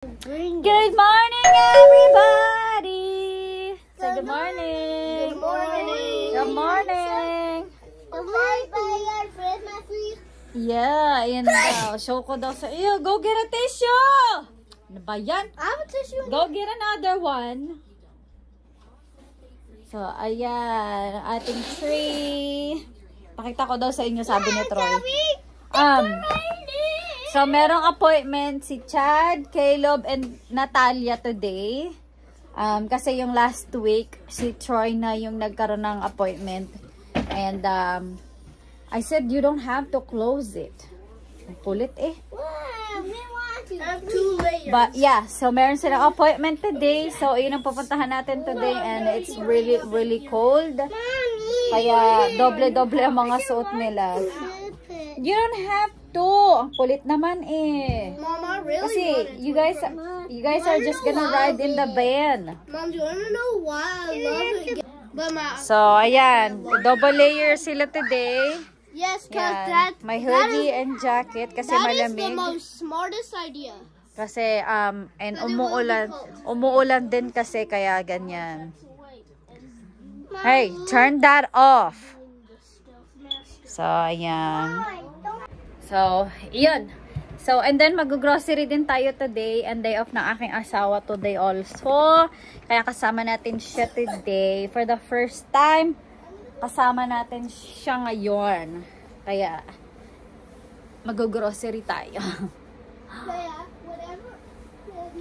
Good morning, everybody! Say good morning! Good morning! Good morning! Good morning, your Christmas tree. Yeah, ayan daw. Show ko daw sa iyo. Go get a tissue! Ano ba yan? I have a tissue. Go get another one. So, ayan. Ating tree. Pakita ko daw sa inyo, sabi ni Troy. So, merong appointment si Chad, Caleb, and Natalia today. Kasi yung last week, si Troy na yung nagkaroon ng appointment. And, I said, you don't have to close it. Pulit eh. Wow, we want to have 2 layers. But, yeah. So, meron silang appointment today. So, yun ang pupuntahan natin today. And it's really, really cold. Mommy. Kaya, doble-doble ang mga suot nila. You don't have to. Ang kulit naman eh. Mama, really? Kasi you guys are just gonna ride in the van. Mom, do you want to know why I love it? But So, ayan. Double layer sila today. yes, because Yan. May hoodie and jacket kasi that is the malamig. most smartest idea. Kasi, and umuulan din kasi kaya ganyan. Hey, turn that off. So, ayan. So, iyon. So, and then mag-grocery din tayo today and day off ng aking asawa today also. Kaya kasama natin siya today. For the first time, kasama natin siya ngayon. Kaya, mag-grocery tayo.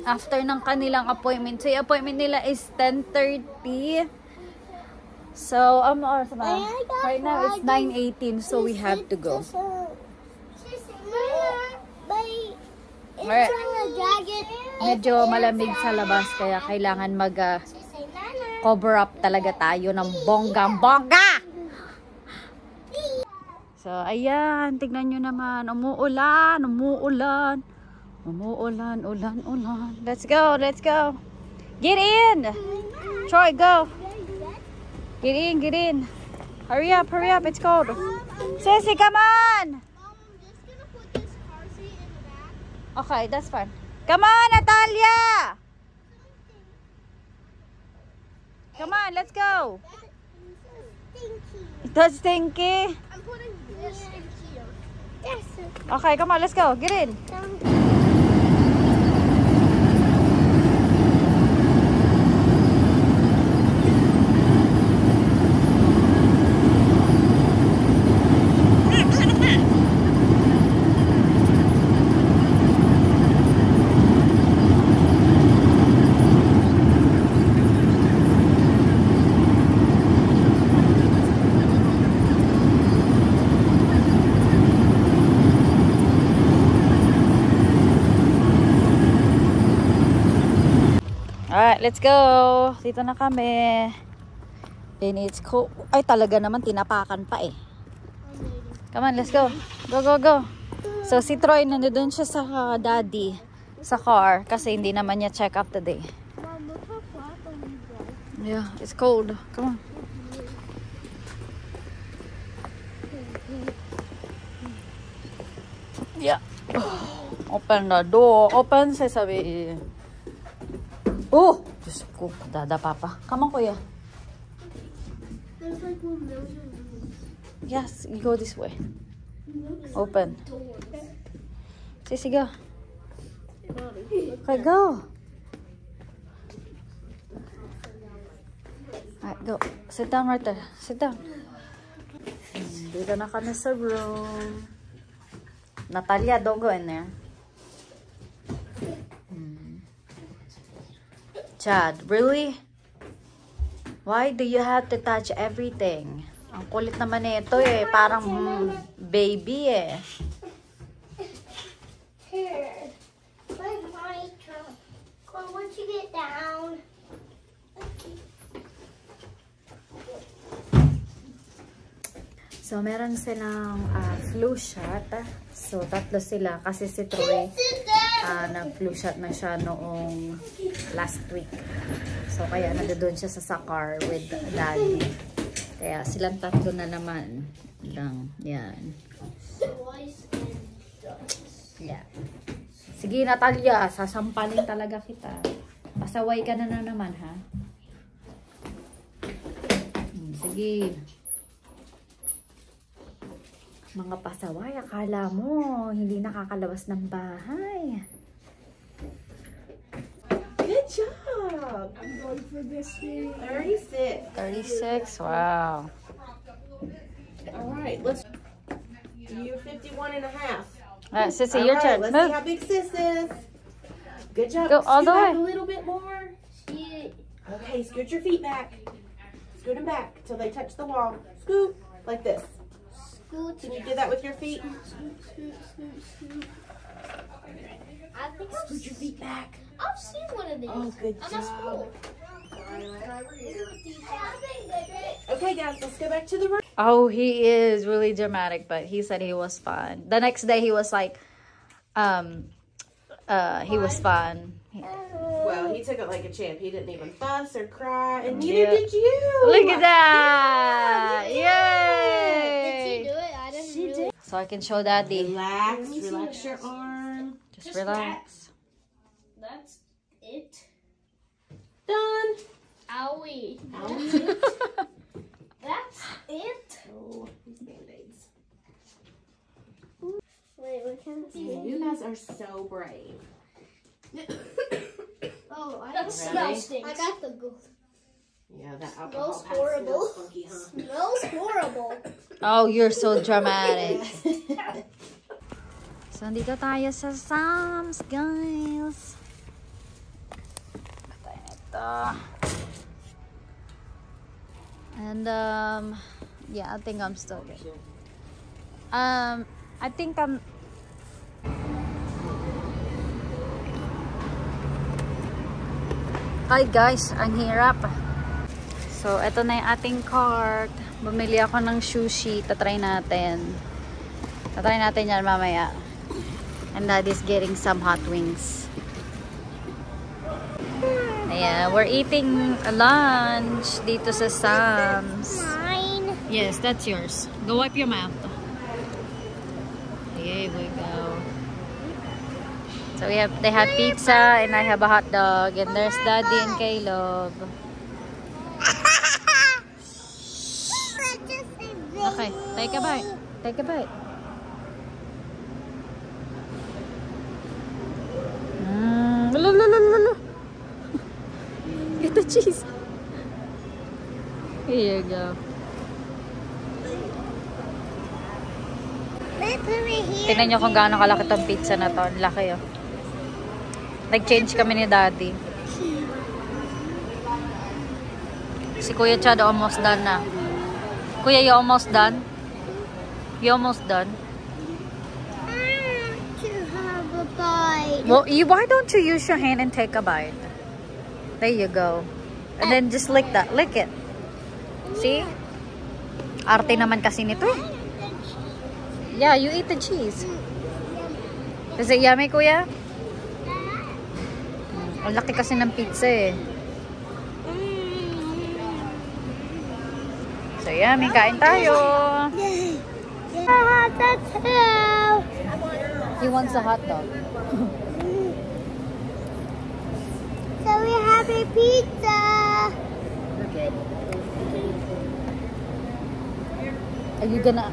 After ng kanilang appointment. So, yung appointment nila is 10:30. So, right now it's 9:18 so we have to go. Medyo malamig sa labas kaya kailangan mag-cover up talaga tayo ng bonggang-bongga! So, ayan. Tignan nyo naman. Umuulan. Let's go. Get in! Troy, go! Get in. Hurry up. It's cold. Sissy, come on! Okay, that's fine. Come on, Natalia! Come on, let's go. That's stinky. I'm putting this in here. Yes. Okay, come on, let's go. Get in. Alright, let's go. Dito na kami. And it's cold. Ay, talaga naman, tinapakan pa eh. Come on, let's go. Go. So, si Troy, nandun siya sa daddy, sa car, kasi hindi naman niya check up today. Mom, look how flat on you drive. Yeah, it's cold. Come on. Yeah. Open the door. Open, sasabi. Oh! Diyos ko, dadapa pa. Come on, kuya. There's like 1 million rooms. Yes, you go this way. Open. Sissy, go. Okay, go. Alright, go. Sit down right there. Sit down. Dito na kami sa room. Natalia, don't go in there. Chad, really? Why do you have to touch everything? Ang kulit naman ito eh. Parang baby eh. Here. Where's my truck? Oh, once you get down. So, meron silang flu shot. So, 3 sila. Kasi si Troy, nag-flu shot na siya noong last week. So, kaya nandoon siya sa car with daddy. Kaya silang 3 na naman lang. Yan. Yeah. Sige, Natalia. Sasampalin talaga kita. Pasaway ka na naman, ha? Sige. Mga pasaway, akala mo hindi nakakalabas ng bahay. Good job. I'm going for this thing. 36. 36, wow. All right, let's do 51 and a half. Sissy, All your right, turn. let's Move. see how big sis is. Good job. Go all Scoot the back way. a little bit more. Okay, scoot your feet back. Scoot them back till they touch the wall. Scoot like this. Can you do that with your feet? I think Scoot your feet back. I've seen one of these. Oh, good I'm at school. job. Okay, guys, let's go back to the room. Oh, he is really dramatic, but he said he was fun. The next day he was like, he was fun. Well, he took it like a champ. He didn't even fuss or cry, and neither Yeah. did you. Look at that! Did she Yay! do it? I didn't do it. So I can show Daddy. Relax, relax your arm. Just relax. That's it. Done. Owie. Owie. That's it. Oh, these Band-Aids. Wait, what can I see? You guys are so brave. Oh, I That don't smell stinks. I got the gold. Yeah, that alcohol Smells pad horrible. smells funky, huh? Smells horrible. Oh, you're so dramatic. So, dito tayo sa Sam's, guys. Patay na ito. And, yeah, I think I'm still good. I think I'm... Hi guys, ang hirap. So, eto na yung ating cart. Bumili ako ng sushi. Tatry natin. Tatry natin yan mamaya. And Daddy's getting some hot wings. Ayan, we're eating lunch dito sa Sam's. Mine. Yes, that's yours. Go wipe your mouth. Here we go. So they have pizza and I have a hot dog and there's Daddy and Caleb. Okay, take a bite. Take a bite. Get the cheese. Here you go. Tingnan nyo kung gaano kalaki tong pizza na to. Ang laki oh. Nag-change kami ni Daddy. Si Kuya Chad almost done na. Kuya, you almost done? You almost done? To have a bite. Well, why don't you use your hand and take a bite? There you go. And then just lick that. Lick it. See? Arte naman kasi nito eh. Yeah, you eat the cheese. Is it yummy, Kuya? Ang laki kasi ng pizza eh. So, yummy. Kain tayo. He wants a hot dog. So we have a pizza. Okay. Are you gonna...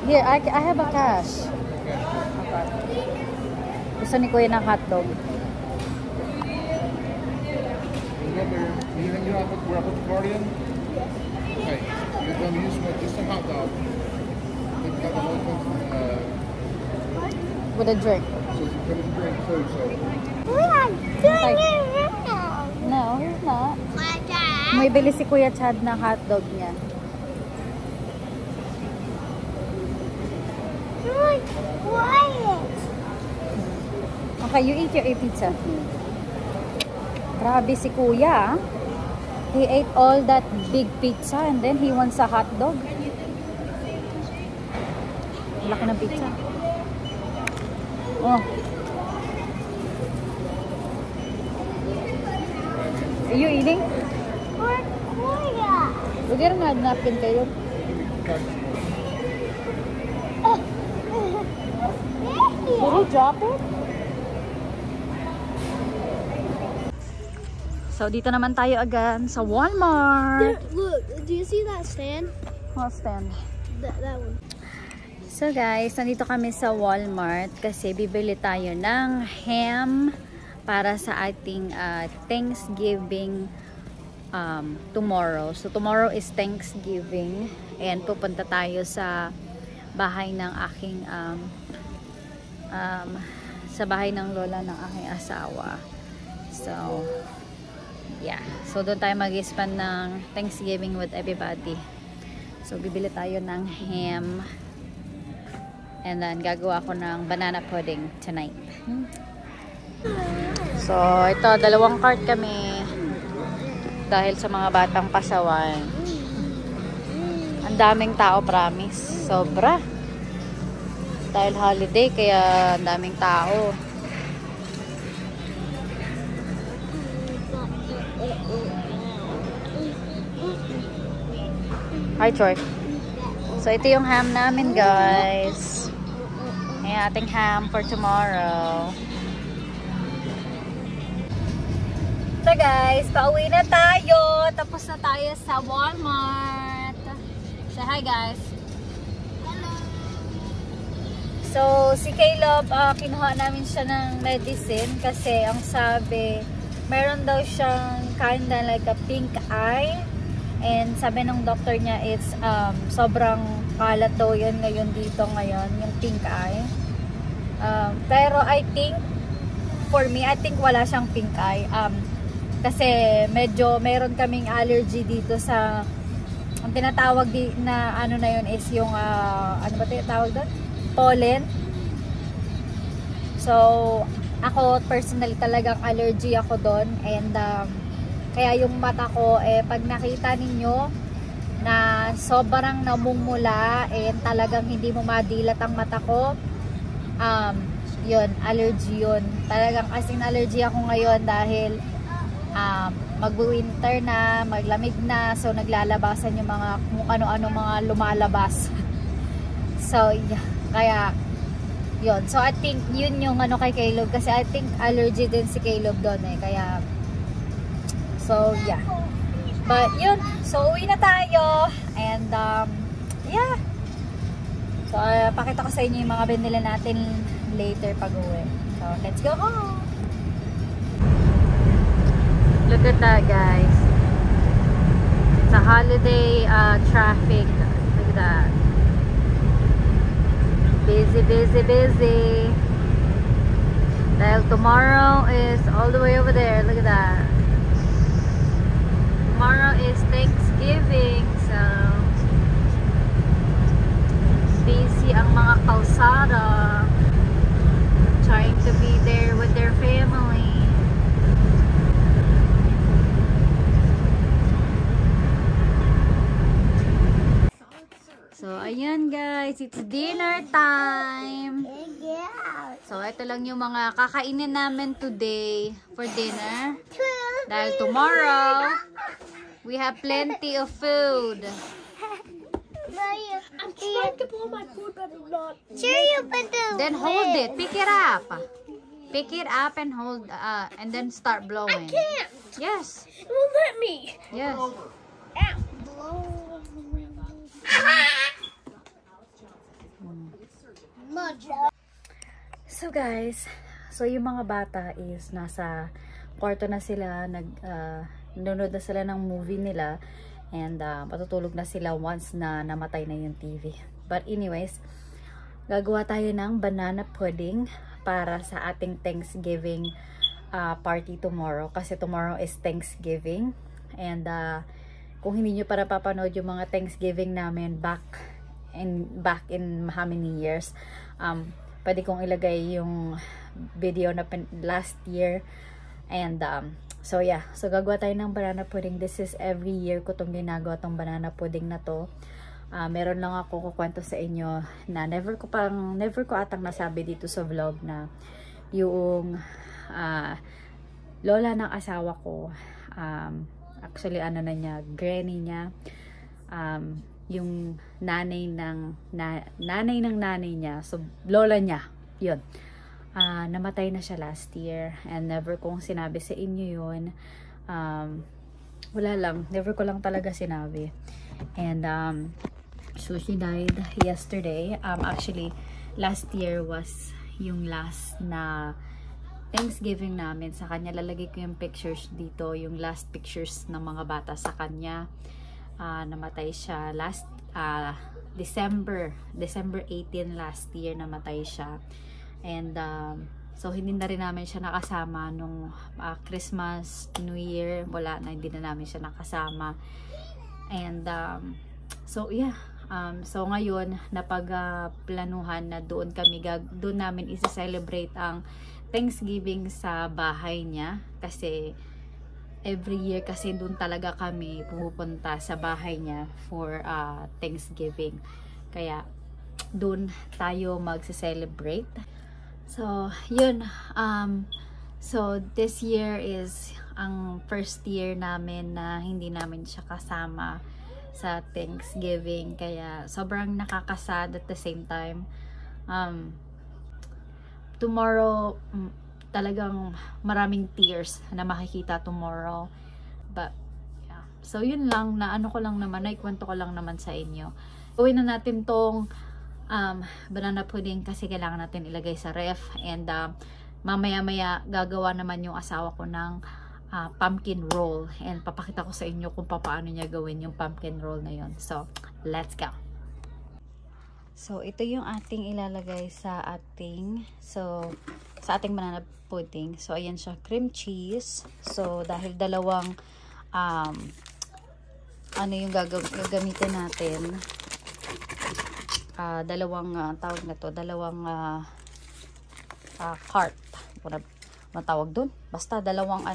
Here, I have a cash. Okay. Gusto ni Kuya ng hotdog. Remember, you know where I put the card in? Okay, you're going to use just a hot dog. You've got the whole With a drink. so you put it in drink too, so. We are doing Like- it now. No, he's not. May bili si Kuya Chad ng hotdog niya. Quiet. Okay, you eat your pizza. Grabe si Kuya. He ate all that big pizza and then he wants a hot dog. Ang laki ng pizza. Oh. Are you eating? We're quiet. We're gonna have napkin kayo. Yeah. Did he drop it? So, dito naman tayo again sa Walmart. Look, do you see that stand? What stand? That one. So guys, nandito kami sa Walmart kasi bibili tayo ng ham para sa ating Thanksgiving tomorrow. So tomorrow is Thanksgiving and pupunta tayo sa bahay ng aking sa bahay ng lola ng aking asawa. So yeah. So doon tayo mag-spend ng Thanksgiving with everybody. So bibili tayo ng ham. And then gagawa ako ng banana pudding tonight. So ito, 2 cart kami. Dahil sa mga batang pasawan. Ang daming tao, promise. Sobra. Dahil holiday, kaya ang daming tao. Hi, Troy. So, ito yung ham namin, guys. Ayan, ating ham for tomorrow. So, guys, pauwi na tayo. Tapos na tayo sa Walmart. Say hi, guys. Hello. So, si Caleb, kinuha namin siya ng medicine kasi ang sabi, meron daw siyang kinda like a pink eye. And sabi ng doctor niya, it's sobrang kalat daw yun ngayon dito ngayon, yung pink eye. Pero I think, for me, I think wala siyang pink eye. Kasi medyo meron kaming allergy dito sa, ang tinatawag na ano na yun is yung, ano ba tinatawag doon? Pollen. So, ako personally talagang allergy ako doon. And, kaya yung mata ko, pag nakita ninyo na sobrang namumula and talagang hindi mo madilat ang mata ko, yun, allergy yun. Talagang as in allergy ako ngayon dahil mag-winter na, maglamig na, so naglalabasan yung mga kung ano-ano mga lumalabas. So, yeah, kaya yun. So, I think yun yung ano kay Caleb kasi I think allergy din si Caleb doon kaya so, yeah. But, yun. So, uwi na tayo. And, yeah. So, pakita ko sa inyo yung mga binili natin later pag uwi. So, let's go home. Look at that, guys. It's a holiday traffic. Look at that. Busy, busy, busy. Dahil tomorrow is all the way over there. Look at that. Tomorrow is Thanksgiving, so busy ang mga kalsada trying to be there with their family. So ayan guys, it's dinner time. So ito lang yung mga kakainin namin today for dinner. Dahil tomorrow we have plenty of food. I'm trying to pull my food, but I'm not. Then hold it. Pick it up. Pick it up and hold, and then start blowing. I can't. Yes. It won't let me. Yes. Ow. So guys, so yung mga bata is nasa kwarto na sila, nanonood na sila ng movie nila, and patutulog na sila once na namatay na yung TV. But anyways, gagawa tayo ng banana pudding para sa ating Thanksgiving party tomorrow. Kasi tomorrow is Thanksgiving. And kung hindi nyo para papanood yung mga Thanksgiving namin back in how many years, pwede kong ilagay yung video na last year. And so yeah, so gagawa tayo ng banana pudding. This is every year ko tong ginagawa, tong banana pudding na to. Meron lang ako kukwento sa inyo na never ko atang nasabi dito sa vlog na yung lola ng asawa ko, actually ano na niya, granny niya, yung nanay ng nanay niya, so lola niya, yun, namatay na siya last year. And never kong sinabi sa inyo yun. Wala lang. Never ko lang talaga sinabi. And so she died yesterday. Actually, last year was yung last na Thanksgiving namin sa kanya. Lalagay ko yung pictures dito. Yung last pictures ng mga bata sa kanya. Namatay siya last December 18 last year namatay siya. And so hindi na rin namin siya nakasama nung Christmas, New Year, wala na, hindi na namin siya nakasama. And so yeah, so ngayon napagplanuhan na doon namin i-celebrate ang Thanksgiving sa bahay niya, kasi every year kasi doon talaga kami pumupunta sa bahay niya for Thanksgiving. Kaya doon tayo magse-celebrate. So, yun. So, this year is ang first year namin na hindi namin siya kasama sa Thanksgiving. Kaya, sobrang nakakasad at the same time. Tomorrow, talagang maraming tears na makikita tomorrow. But, yeah. So, yun lang. Naano ko lang naman, naikwento ko lang naman sa inyo. Gawin na natin tong banana pudding kasi kailangan natin ilagay sa ref, and mamaya-maya gagawa naman yung asawa ko ng pumpkin roll, and papakita ko sa inyo kung paano niya gawin yung pumpkin roll na yon. So, let's go! So, ito yung ating ilalagay sa ating banana pudding. So, ayan siya, cream cheese. So, dahil dalawang ano yung gagamitin natin, dalawang tawag na to, dalawang cart, wala matawag dun, basta dalawang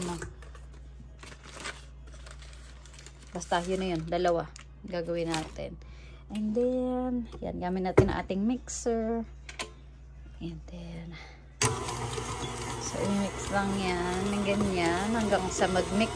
basta yun na yun, dalawa gagawin natin. And then yan, gamit natin ang ating mixer, and then so i-mix lang yan ng ganyan hanggang sa mag-mix.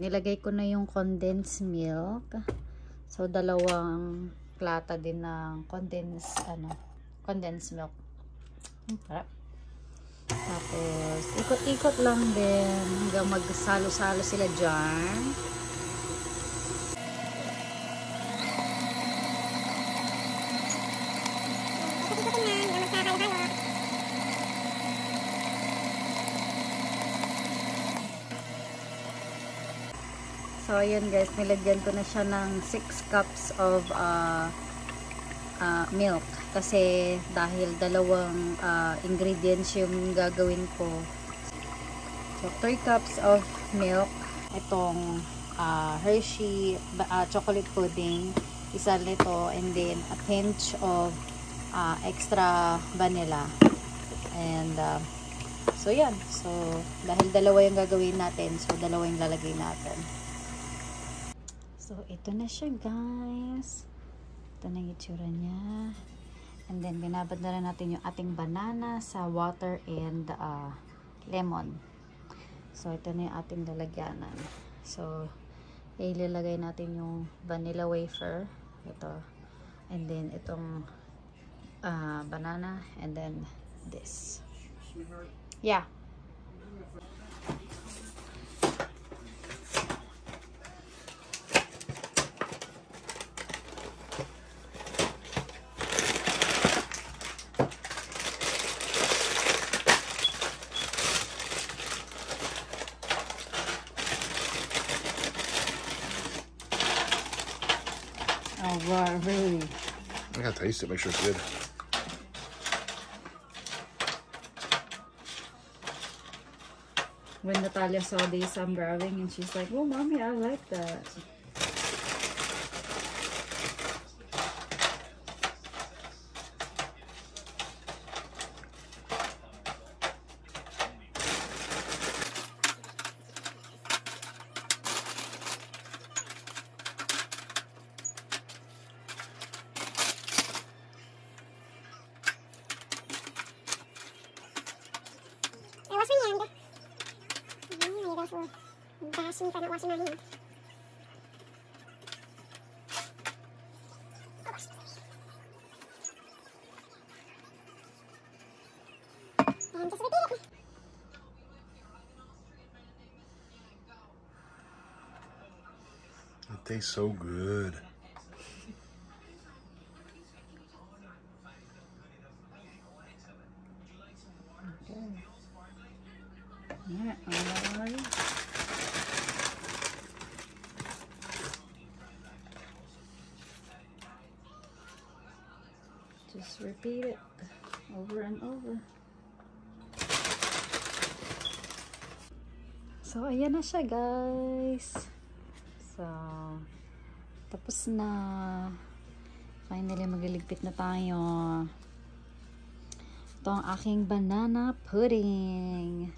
Nilagay ko na yung condensed milk. So, dalawang plata din ng condensed milk. Harap. Tapos, ikot-ikot lang din hanggang magsalo-salo sila dyan. So, ayun guys, nilagyan ko na siya ng 6 cups of milk. Kasi dahil dalawang ingredients yung gagawin ko. So, 3 cups of milk. Itong Hershey chocolate pudding. Isa nito. And then, a pinch of extra vanilla. And, so, yan. So, dahil dalawa yung gagawin natin, so, dalawa yung lalagay natin. So, ito na siya, guys. Ito na yung itsura niya. And then, binabad na rin natin yung ating banana sa water and lemon. So, ito na yung ating lalagyanan. So, ilalagay natin yung vanilla wafer. Ito. And then, itong banana. And then, this. Yeah. Oh, wow, really? I gotta taste it, make sure it's good. When Natalia saw this, I'm grabbing, and she's like, "Oh, mommy, I like that." me for not washing my hands. And just repeat it. It tastes so good. Just repeat it over and over. So, ayan na siya, guys. So, tapos na. Finally, magliligpit na tayo. Ito ang aking banana pudding.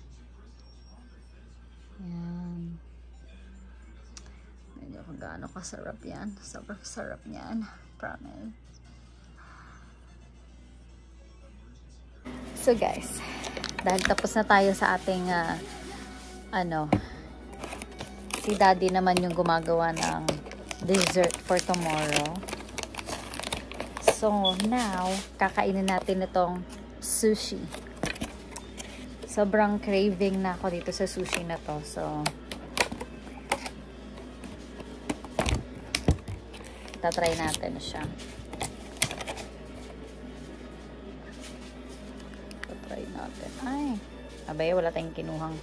Ayan. Medyo kung gaano kasarap yan. Sobrang sarap niyan. Promise. So guys, dahil tapos na tayo sa ating si daddy naman yung gumagawa ng dessert for tomorrow. So now, kakainin natin itong sushi. Sobrang craving na ako dito sa sushi na to. So tatry natin siya. Tatry natin. Ay, abay, wala tayong kinuhang.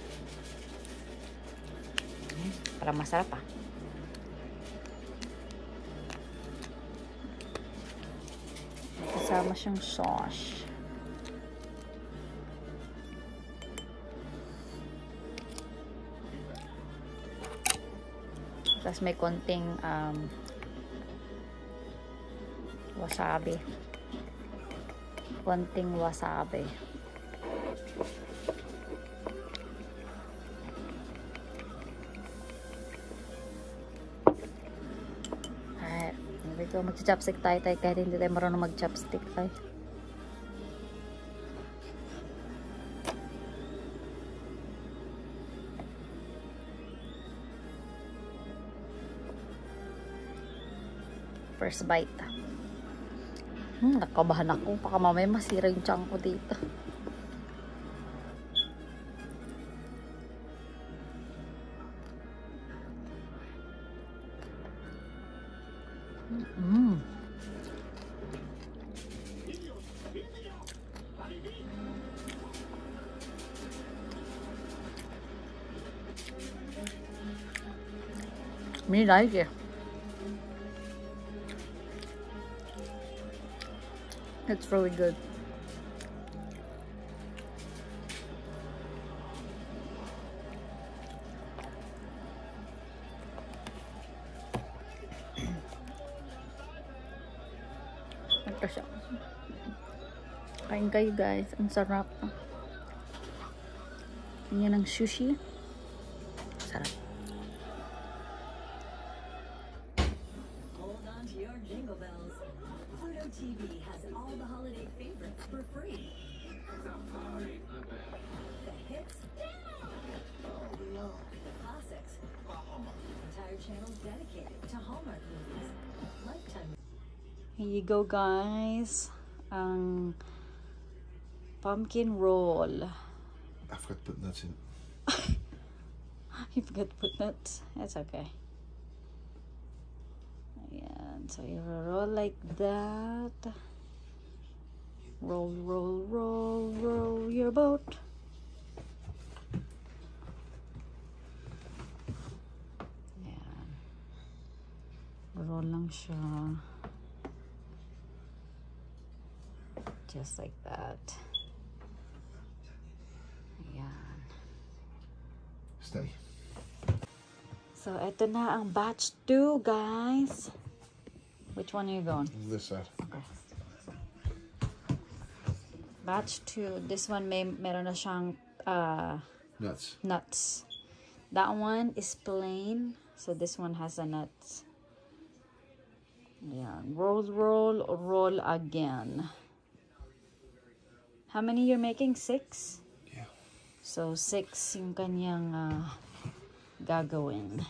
Para masarap ah. Kasama siyang sauce. Tapos may konting wasabi. Konting wasabi. Alright. Here we go. Mag-chopstick tayo kahit hindi tayo marunong mag-chopstick tayo. First bite. Nakabahan ako. Baka mamaya masira yung tiyan ko dito. Me like it. It's really good. Ito siya. Kain kayo guys. Ang sarap. Yan ang sushi. Sarap. Hold on to your jingle bells. Pluto TV has all the holiday favorites for free. The hits, the classics, entire channels dedicated to Hallmark movies. Lifetime. Here you go guys. Ang pumpkin roll. I forgot to put nuts in. You forgot to put nuts. That's okay. Ayan. So you roll like that. Roll, roll, roll, roll your boat. Ayan. Roll lang siya. Just like that. Ayan. Stay. So, ito na ang batch 2, guys. Which one are you going? This side. Okay. Batch 2. This one meron na siyang Nuts. nuts. That one is plain. So, this one has the nuts. Yeah. Roll, roll, roll again. How many you're making? 6? Yeah. So, 6 yung kanyang gagawin.